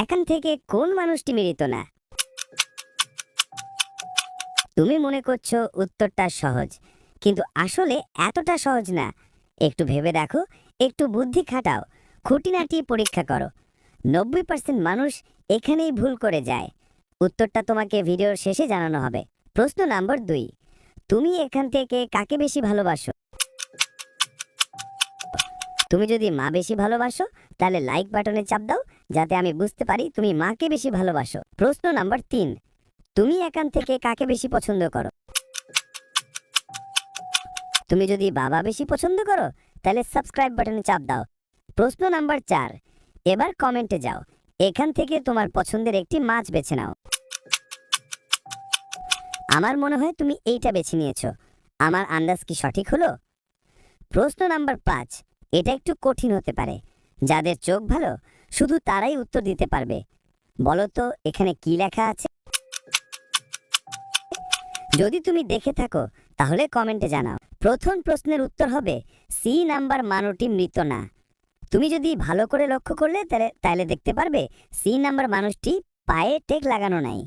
এখান থেকে কোন মানুষটি মৃত না? তুমি মনে করছো উত্তরটা সহজ, কিন্তু আসলে এতটা সহজ না। একটু ভেবে দেখো, একটু বুদ্ধি খাটাও, খুঁটিনাটি পরীক্ষা করো। 90% মানুষ এখানেই ভুল করে যায়। উত্তরটা তোমাকে ভিডিওর শেষে জানানো হবে। প্রশ্ন নাম্বার 2, তুমি এখান থেকে কাকে বেশি ভালোবাসো? তুমি যদি মা বেশি ভালোবাসো, তাহলে লাইক বাটনে চাপ দাও, যাতে আমি বুঝতে পারি তুমি মাকে বেশি ভালোবাসো। প্রশ্ন নাম্বার 3, তুমি এখান থেকে কাকে বেশি পছন্দ করো? তুমি যদি বাবা বেশি পছন্দ করো, তাহলে সাবস্ক্রাইব বাটনে চাপ দাও। প্রশ্ন নাম্বার 4, এবার কমেন্টে যাও, এখান থেকে তোমার পছন্দের একটি মাছ বেছে নাও। আমার মনে হয় তুমি এইটা বেছে নিয়েছো। আমার আন্দাজ কি সঠিক হলো? প্রশ্ন নাম্বার 5, এটা একটু কঠিন হতে পারে। যাদের চোখ ভালো, শুধু তারাই উত্তর দিতে পারবে। বলো তো এখানে কি লেখা আছে? যদি তুমি দেখে থাকো, তাহলে কমেন্টে জানাও। প্রথম প্রশ্নের উত্তর হবে সি নাম্বার, মানুষটি মৃত না। তুমি যদি ভালো করে লক্ষ্য করলে তাহলে দেখতে পারবে সি নাম্বার মানুষটি পায়ে টেক লাগানো নাই।